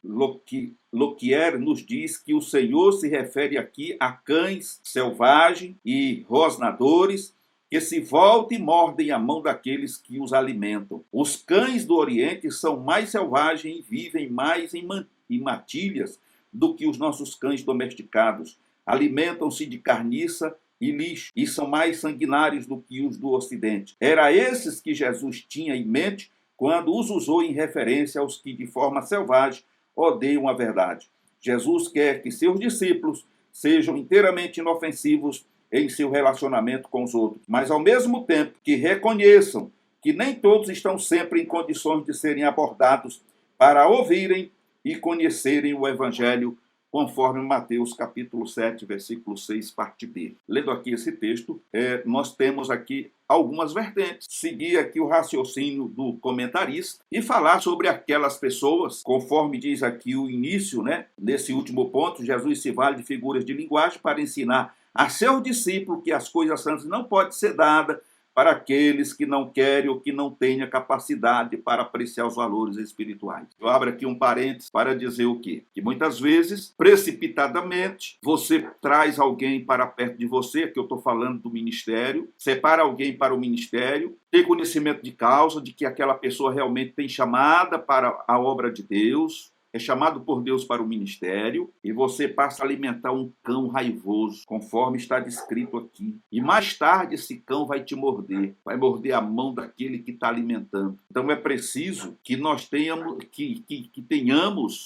Lockyer nos diz que o Senhor se refere aqui a cães selvagens e rosnadores que se voltam e mordem a mão daqueles que os alimentam. Os cães do Oriente são mais selvagens e vivem mais em matilhas do que os nossos cães domesticados. Alimentam-se de carniça e lixo, e são mais sanguinários do que os do Ocidente. Era esses que Jesus tinha em mente quando os usou em referência aos que de forma selvagem odeiam a verdade. Jesus quer que seus discípulos sejam inteiramente inofensivos em seu relacionamento com os outros, mas ao mesmo tempo que reconheçam que nem todos estão sempre em condições de serem abordados para ouvirem e conhecerem o Evangelho, conforme Mateus capítulo 7, versículo 6, parte B. Lendo aqui esse texto, nós temos aqui algumas vertentes. Seguir aqui o raciocínio do comentarista e falar sobre aquelas pessoas, conforme diz aqui o início, nesse último ponto, Jesus se vale de figuras de linguagem para ensinar a seu discípulo que as coisas santas não podem ser dadas para aqueles que não querem ou que não tenham capacidade para apreciar os valores espirituais. Eu abro aqui um parênteses para dizer o quê? Que muitas vezes, precipitadamente, você traz alguém para perto de você, que eu estou falando do ministério, separa alguém para o ministério, tem conhecimento de causa, de que aquela pessoa realmente tem chamada para a obra de Deus, é chamado por Deus para o ministério, e você passa a alimentar um cão raivoso, conforme está descrito aqui. E mais tarde esse cão vai te morder, vai morder a mão daquele que está alimentando. Então é preciso que nós tenhamos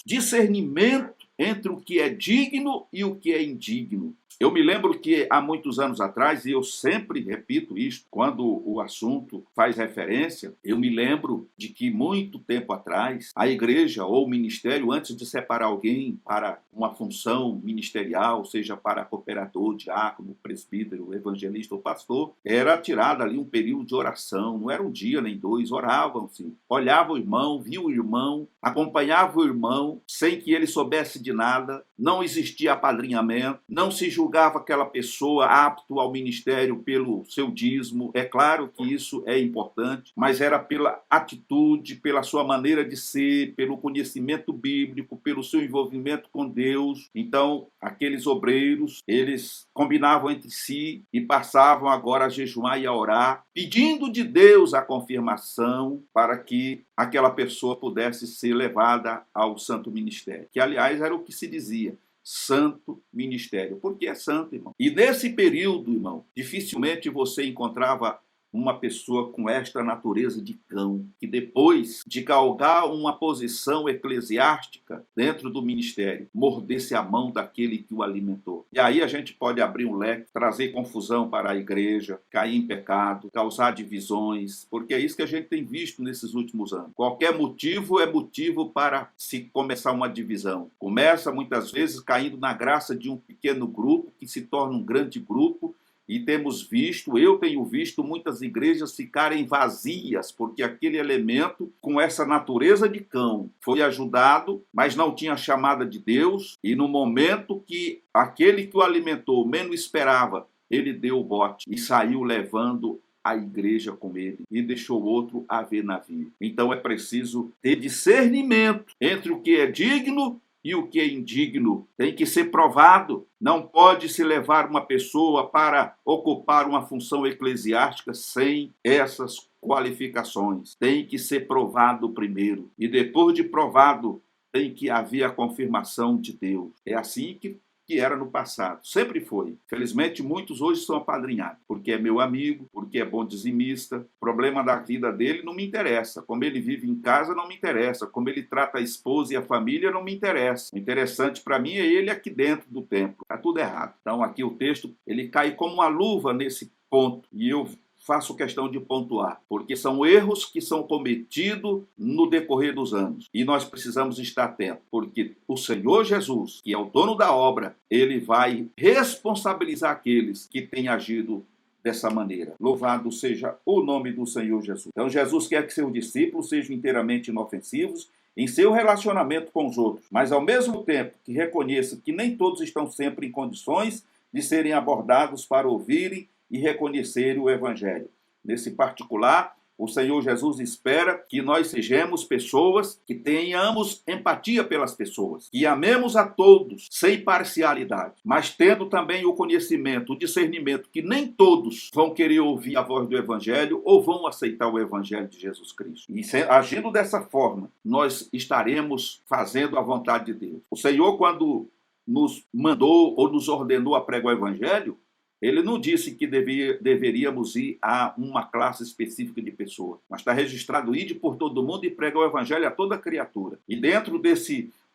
discernimento entre o que é digno e o que é indigno. Eu me lembro que há muitos anos atrás, e eu sempre repito isso, quando o assunto faz referência, eu me lembro de que muito tempo atrás, a igreja ou o ministério, antes de separar alguém para uma função ministerial, seja para cooperador, diácono, presbítero, evangelista ou pastor, era tirado ali um período de oração, não era um dia nem dois, oravam-se, olhavam o irmão, viam o irmão, acompanhavam o irmão, sem que ele soubesse de nada, não existia apadrinhamento, não se julgava aquela pessoa apto ao ministério pelo seu dízimo. É claro que isso é importante, mas era pela atitude, pela sua maneira de ser, pelo conhecimento bíblico, pelo seu envolvimento com Deus. Então, aqueles obreiros, eles combinavam entre si e passavam agora a jejuar e a orar, pedindo de Deus a confirmação para que aquela pessoa pudesse ser levada ao santo ministério, que aliás era o que se dizia, santo ministério, porque é santo, irmão. E nesse período, irmão, dificilmente você encontrava uma pessoa com esta natureza de cão, que depois de galgar uma posição eclesiástica dentro do ministério, mordesse a mão daquele que o alimentou. E aí a gente pode abrir um leque, trazer confusão para a igreja, cair em pecado, causar divisões, porque é isso que a gente tem visto nesses últimos anos. Qualquer motivo é motivo para se começar uma divisão. Começa muitas vezes caindo na graça de um pequeno grupo que se torna um grande grupo. E eu tenho visto muitas igrejas ficarem vazias, porque aquele elemento com essa natureza de cão foi ajudado, mas não tinha a chamada de Deus, e no momento que aquele que o alimentou menos esperava, ele deu o bote e saiu levando a igreja com ele e deixou outro a ver navio. Então é preciso ter discernimento entre o que é digno e o que é indigno. Tem que ser provado. Não pode se levar uma pessoa para ocupar uma função eclesiástica sem essas qualificações. Tem que ser provado primeiro. E depois de provado, tem que haver a confirmação de Deus. É assim que era no passado. Sempre foi. Felizmente, muitos hoje são apadrinhados, porque é meu amigo, porque é bom dizimista. O problema da vida dele não me interessa. Como ele vive em casa, não me interessa. Como ele trata a esposa e a família, não me interessa. O interessante para mim é ele aqui dentro do templo. Está tudo errado. Então, aqui o texto, ele cai como uma luva nesse ponto. E eu faço questão de pontuar, porque são erros que são cometidos no decorrer dos anos. E nós precisamos estar atentos, porque o Senhor Jesus, que é o dono da obra, ele vai responsabilizar aqueles que têm agido dessa maneira. Louvado seja o nome do Senhor Jesus. Então, Jesus quer que seus discípulos sejam inteiramente inofensivos em seu relacionamento com os outros, mas ao mesmo tempo que reconheça que nem todos estão sempre em condições de serem abordados para ouvirem e reconhecer o Evangelho. Nesse particular, o Senhor Jesus espera que nós sejamos pessoas que tenhamos empatia pelas pessoas, que amemos a todos sem parcialidade, mas tendo também o conhecimento, o discernimento que nem todos vão querer ouvir a voz do Evangelho ou vão aceitar o Evangelho de Jesus Cristo. E agindo dessa forma, nós estaremos fazendo a vontade de Deus. O Senhor, quando nos mandou ou nos ordenou a pregar o Evangelho, ele não disse que deveríamos ir a uma classe específica de pessoas, mas está registrado: ide por todo mundo e pregar o Evangelho a toda criatura. E dentro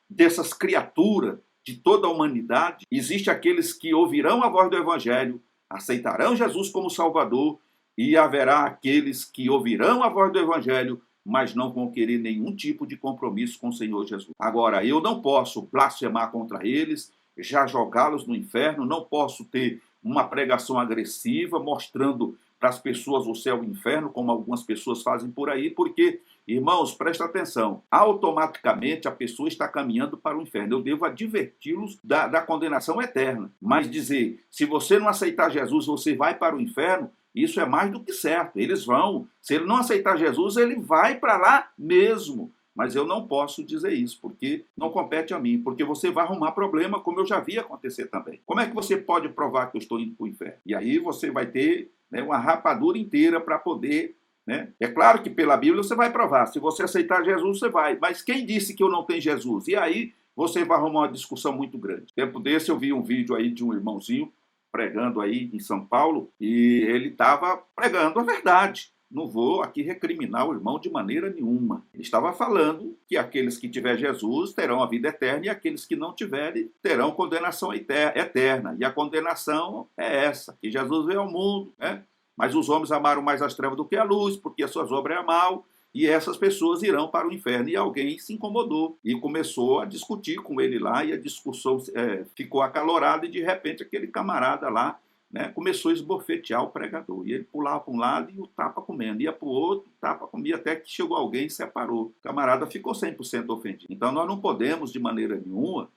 dessas criaturas de toda a humanidade, existe aqueles que ouvirão a voz do Evangelho, aceitarão Jesus como Salvador, e haverá aqueles que ouvirão a voz do Evangelho, mas não vão querer nenhum tipo de compromisso com o Senhor Jesus. Agora, eu não posso blasfemar contra eles, já jogá-los no inferno, não posso ter uma pregação agressiva, mostrando para as pessoas o céu e o inferno, como algumas pessoas fazem por aí, porque, irmãos, presta atenção, automaticamente a pessoa está caminhando para o inferno. Eu devo adverti-los da condenação eterna, mas dizer, se você não aceitar Jesus, você vai para o inferno, isso é mais do que certo. Eles vão. Se ele não aceitar Jesus, ele vai para lá mesmo. Mas eu não posso dizer isso, porque não compete a mim, porque você vai arrumar problema, como eu já vi acontecer também. Como é que você pode provar que eu estou indo para o inferno? E aí você vai ter, né, uma rapadura inteira para poder, né? É claro que pela Bíblia você vai provar. Se você aceitar Jesus, você vai. Mas quem disse que eu não tenho Jesus? E aí você vai arrumar uma discussão muito grande. Tempo desse eu vi um vídeo aí de um irmãozinho pregando aí em São Paulo, e ele estava pregando a verdade. Não vou aqui recriminar o irmão de maneira nenhuma. Ele estava falando que aqueles que tiverem Jesus terão a vida eterna e aqueles que não tiverem terão condenação eterna. E a condenação é essa, que Jesus veio ao mundo, né? Mas os homens amaram mais as trevas do que a luz, porque as suas obras é mal, e essas pessoas irão para o inferno. E alguém se incomodou e começou a discutir com ele lá, e a discussão ficou acalorada, e de repente aquele camarada lá, né, começou a esbofetear o pregador. E ele pulava para um lado e o tapa comendo. Ia para o outro, tapa comia, até que chegou alguém e separou. O camarada ficou 100% ofendido. Então nós não podemos, de maneira nenhuma,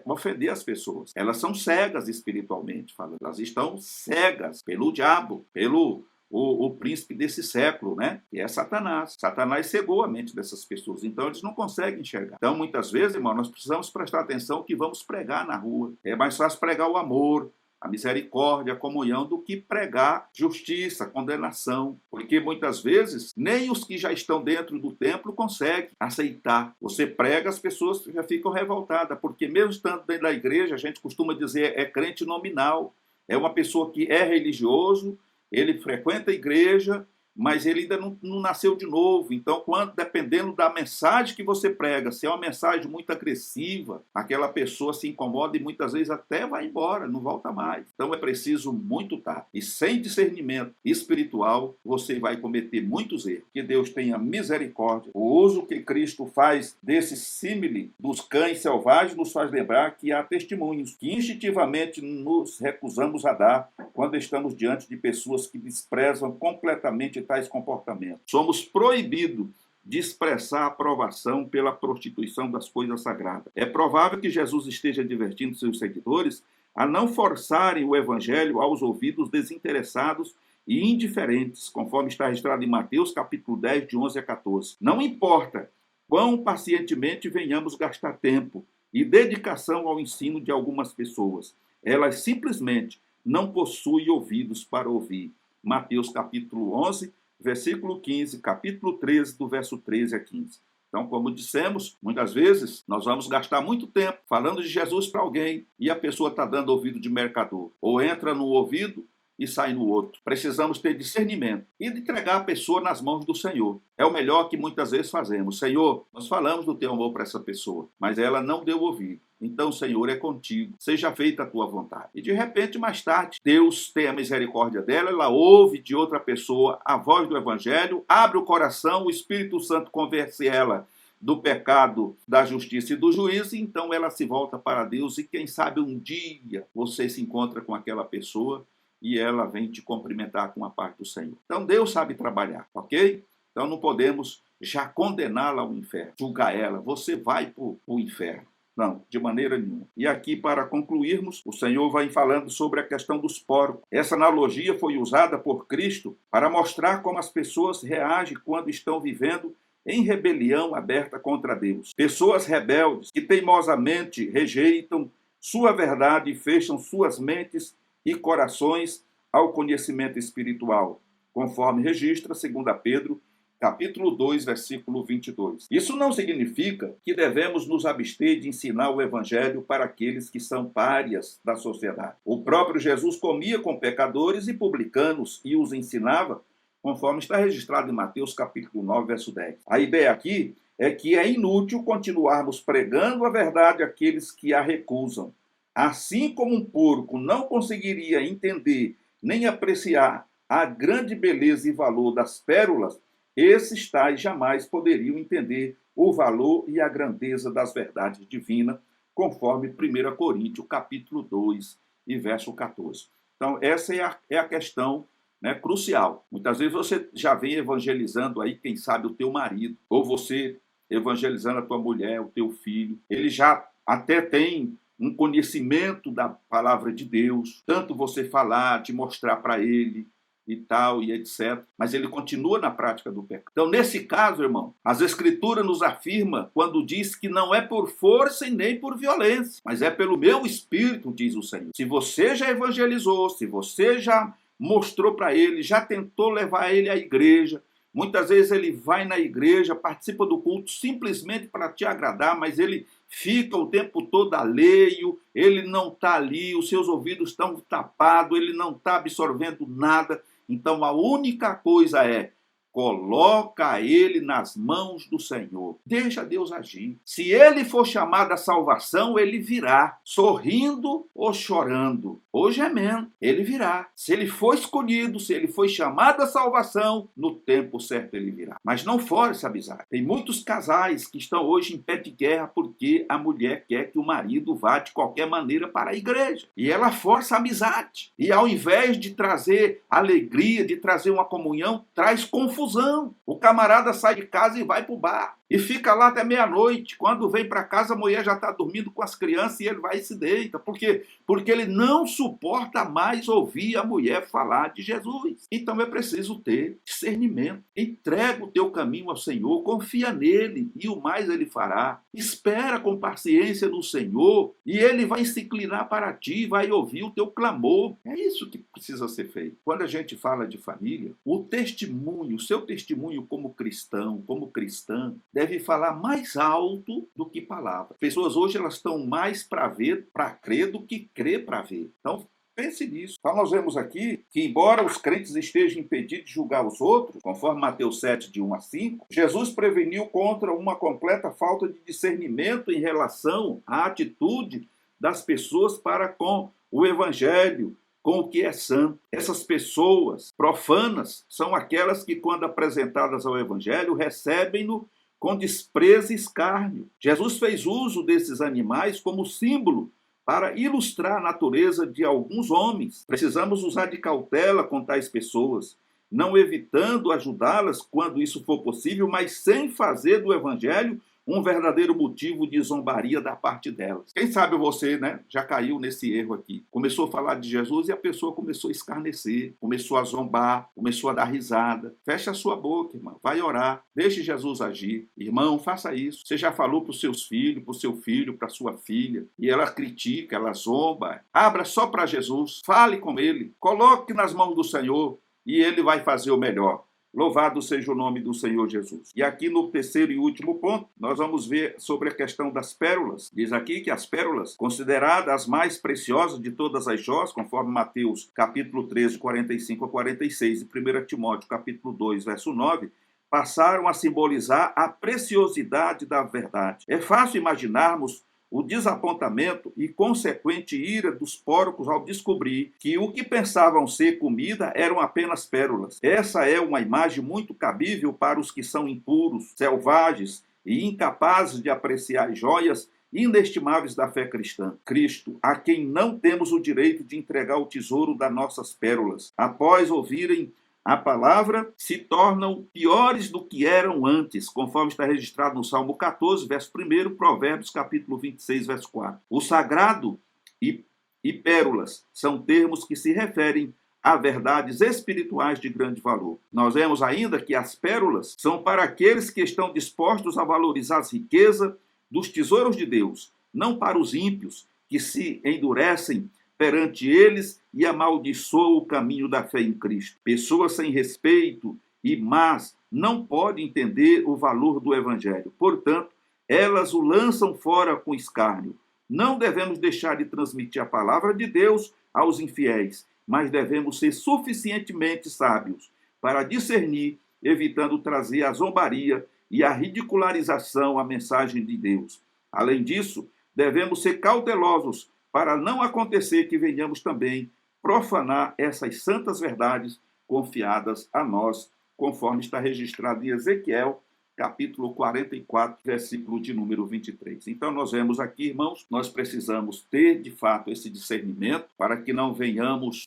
ofender as pessoas. Elas são cegas espiritualmente falando. Elas estão cegas pelo diabo, pelo o príncipe desse século, né? Que é Satanás. Satanás cegou a mente dessas pessoas, então eles não conseguem enxergar. Então, muitas vezes, irmão, nós precisamos prestar atenção que vamos pregar na rua. É mais fácil pregar o amor, a misericórdia, a comunhão, do que pregar justiça, condenação. Porque muitas vezes nem os que já estão dentro do templo conseguem aceitar. Você prega, as pessoas já ficam revoltadas, porque mesmo estando dentro da igreja, a gente costuma dizer, é crente nominal. É uma pessoa que é religioso, ele frequenta a igreja, mas ele ainda não nasceu de novo. Então, dependendo da mensagem que você prega, se é uma mensagem muito agressiva, aquela pessoa se incomoda e muitas vezes até vai embora, não volta mais. Então, é preciso muito tato. E sem discernimento espiritual, você vai cometer muitos erros. Que Deus tenha misericórdia. O uso que Cristo faz desse símile dos cães selvagens nos faz lembrar que há testemunhos que instintivamente nos recusamos a dar quando estamos diante de pessoas que desprezam completamente tais comportamentos. Somos proibidos de expressar aprovação pela prostituição das coisas sagradas. É provável que Jesus esteja advertindo seus seguidores a não forçarem o evangelho aos ouvidos desinteressados e indiferentes, conforme está registrado em Mateus, capítulo 10, de 11 a 14. Não importa quão pacientemente venhamos gastar tempo e dedicação ao ensino de algumas pessoas, elas simplesmente não possuem ouvidos para ouvir. Mateus capítulo 11, versículo 15, capítulo 13, do verso 13 a 15. Então, como dissemos, muitas vezes nós vamos gastar muito tempo falando de Jesus para alguém e a pessoa está dando ouvido de mercador. Ou entra no ouvido e sai no outro. Precisamos ter discernimento e entregar a pessoa nas mãos do Senhor. É o melhor que muitas vezes fazemos. Senhor, nós falamos do teu amor para essa pessoa, mas ela não deu ouvido. Então, Senhor, é contigo. Seja feita a tua vontade. E de repente, mais tarde, Deus tem a misericórdia dela, ela ouve de outra pessoa a voz do evangelho, abre o coração, o Espírito Santo convence ela do pecado, da justiça e do juízo, e então ela se volta para Deus e quem sabe um dia você se encontra com aquela pessoa e ela vem te cumprimentar com a parte do Senhor. Então Deus sabe trabalhar, ok? Então não podemos já condená-la ao inferno, julgar ela, você vai para o inferno. Não, de maneira nenhuma. E aqui, para concluirmos, o Senhor vai falando sobre a questão dos porcos. Essa analogia foi usada por Cristo para mostrar como as pessoas reagem quando estão vivendo em rebelião aberta contra Deus. Pessoas rebeldes que teimosamente rejeitam sua verdade e fecham suas mentes e corações ao conhecimento espiritual, conforme registra 2 Pedro, capítulo 2, versículo 22. Isso não significa que devemos nos abster de ensinar o evangelho para aqueles que são párias da sociedade. O próprio Jesus comia com pecadores e publicanos e os ensinava, conforme está registrado em Mateus, capítulo 9, verso 10. A ideia aqui é que é inútil continuarmos pregando a verdade àqueles que a recusam. Assim como um porco não conseguiria entender nem apreciar a grande beleza e valor das pérolas, esses tais jamais poderiam entender o valor e a grandeza das verdades divinas, conforme 1 Coríntios, capítulo 2, e verso 14. Então, essa é a questão, né, crucial. Muitas vezes você já vem evangelizando aí, quem sabe, o teu marido, ou você evangelizando a tua mulher, o teu filho. Ele já até tem um conhecimento da palavra de Deus, tanto você falar, de mostrar para ele, e tal, e etc. Mas ele continua na prática do pecado. Então, nesse caso, irmão, as Escrituras nos afirma quando diz que não é por força e nem por violência, mas é pelo meu Espírito, diz o Senhor. Se você já evangelizou, se você já mostrou para ele, já tentou levar ele à igreja, muitas vezes ele vai na igreja, participa do culto simplesmente para te agradar, mas ele fica o tempo todo alheio, ele não está ali, os seus ouvidos estão tapados, ele não está absorvendo nada. Então, a única coisa é: coloca ele nas mãos do Senhor. Deixa Deus agir. Se ele for chamado à salvação, ele virá, sorrindo ou chorando, ou gemendo, ele virá. Se ele for escolhido, se ele foi chamado à salvação, no tempo certo ele virá. Mas não force a amizade. Tem muitos casais que estão hoje em pé de guerra porque a mulher quer que o marido vá de qualquer maneira para a igreja. E ela força a amizade. E ao invés de trazer alegria, de trazer uma comunhão, traz confusão. O camarada sai de casa e vai para o bar. E fica lá até meia-noite. Quando vem para casa, a mulher já está dormindo com as crianças e ele vai e se deita. Por quê? Porque ele não suporta mais ouvir a mulher falar de Jesus. Então é preciso ter discernimento. Entrega o teu caminho ao Senhor, confia nele e o mais ele fará. Espera com paciência no Senhor e ele vai se inclinar para ti, vai ouvir o teu clamor. É isso que precisa ser feito. Quando a gente fala de família, o testemunho, o seu testemunho como cristão, como cristã, deve falar mais alto do que palavras. Pessoas hoje elas estão mais para ver, para crer, do que crer para ver. Então, Pense nisso. Então nós vemos aqui que, embora os crentes estejam impedidos de julgar os outros, conforme Mateus 7, de 1 a 5, Jesus preveniu contra uma completa falta de discernimento em relação à atitude das pessoas para com o Evangelho, com o que é santo. Essas pessoas profanas são aquelas que, quando apresentadas ao Evangelho, recebem-no com desprezo e escárnio. Jesus fez uso desses animais como símbolo para ilustrar a natureza de alguns homens. Precisamos usar de cautela com tais pessoas, não evitando ajudá-las quando isso for possível, mas sem fazer do Evangelho um verdadeiro motivo de zombaria da parte delas. Quem sabe você, né, já caiu nesse erro aqui. Começou a falar de Jesus e a pessoa começou a escarnecer, começou a zombar, começou a dar risada. Feche a sua boca, irmão. Vai orar. Deixe Jesus agir. Irmão, faça isso. Você já falou para os seus filhos, para o seu filho, para a sua filha, e ela critica, ela zomba. Abra só para Jesus. Fale com ele. Coloque nas mãos do Senhor e ele vai fazer o melhor. Louvado seja o nome do Senhor Jesus. E aqui no terceiro e último ponto, nós vamos ver sobre a questão das pérolas. Diz aqui que as pérolas, consideradas as mais preciosas de todas as joias, conforme Mateus capítulo 13, 45 a 46 e 1 Timóteo capítulo 2, verso 9, passaram a simbolizar a preciosidade da verdade. É fácil imaginarmos o desapontamento e consequente ira dos porcos ao descobrir que o que pensavam ser comida eram apenas pérolas. Essa é uma imagem muito cabível para os que são impuros, selvagens e incapazes de apreciar joias inestimáveis da fé cristã. Cristo, a quem não temos o direito de entregar o tesouro das nossas pérolas. Após ouvirem a palavra, se tornam piores do que eram antes, conforme está registrado no Salmo 14, verso 1, Provérbios, capítulo 26, verso 4. O sagrado e pérolas são termos que se referem a verdades espirituais de grande valor. Nós vemos ainda que as pérolas são para aqueles que estão dispostos a valorizar as riquezas dos tesouros de Deus, não para os ímpios, que se endurecem perante eles e amaldiçoam o caminho da fé em Cristo. Pessoas sem respeito e más não podem entender o valor do Evangelho. Portanto, elas o lançam fora com escárnio. Não devemos deixar de transmitir a palavra de Deus aos infiéis, mas devemos ser suficientemente sábios para discernir, evitando trazer a zombaria e a ridicularização à mensagem de Deus. Além disso, devemos ser cautelosos para não acontecer que venhamos também profanar essas santas verdades confiadas a nós, conforme está registrado em Ezequiel, capítulo 44, versículo de número 23. Então nós vemos aqui, irmãos, nós precisamos ter, de fato, esse discernimento para que não venhamos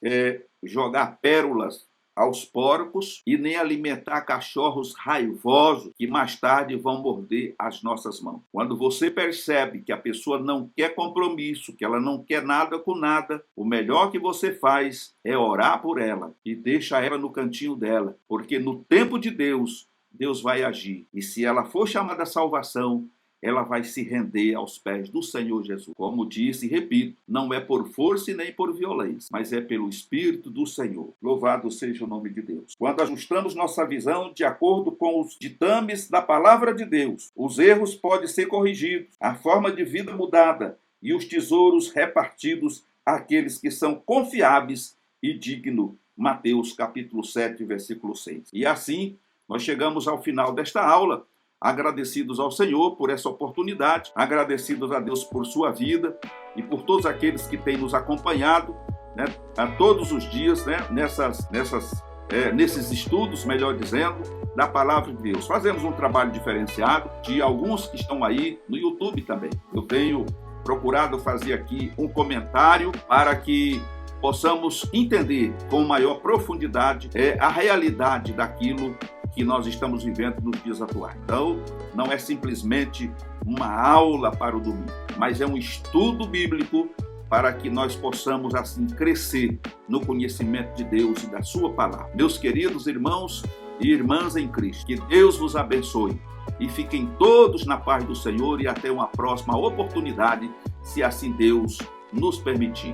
jogar pérolas aos porcos e nem alimentar cachorros raivosos que mais tarde vão morder as nossas mãos. Quando você percebe que a pessoa não quer compromisso, que ela não quer nada com nada, o melhor que você faz é orar por ela e deixa ela no cantinho dela, porque no tempo de Deus, Deus vai agir. E se ela for chamada à salvação, ela vai se render aos pés do Senhor Jesus. Como disse e repito, não é por força e nem por violência, mas é pelo Espírito do Senhor. Louvado seja o nome de Deus. Quando ajustamos nossa visão de acordo com os ditames da palavra de Deus, os erros podem ser corrigidos, a forma de vida mudada e os tesouros repartidos àqueles que são confiáveis e dignos. Mateus capítulo 7, versículo 6. E assim, nós chegamos ao final desta aula, agradecidos ao Senhor por essa oportunidade, agradecidos a Deus por sua vida e por todos aqueles que têm nos acompanhado, né, a todos os dias, né, nesses estudos, melhor dizendo, da palavra de Deus. Fazemos um trabalho diferenciado de alguns que estão aí no YouTube também. Eu tenho procurado fazer aqui um comentário para que possamos entender com maior profundidade a realidade daquilo que nós estamos vivendo nos dias atuais. Então, não é simplesmente uma aula para o domingo, mas é um estudo bíblico para que nós possamos, assim, crescer no conhecimento de Deus e da sua palavra. Meus queridos irmãos e irmãs em Cristo, que Deus vos abençoe e fiquem todos na paz do Senhor e até uma próxima oportunidade, se assim Deus nos permitir.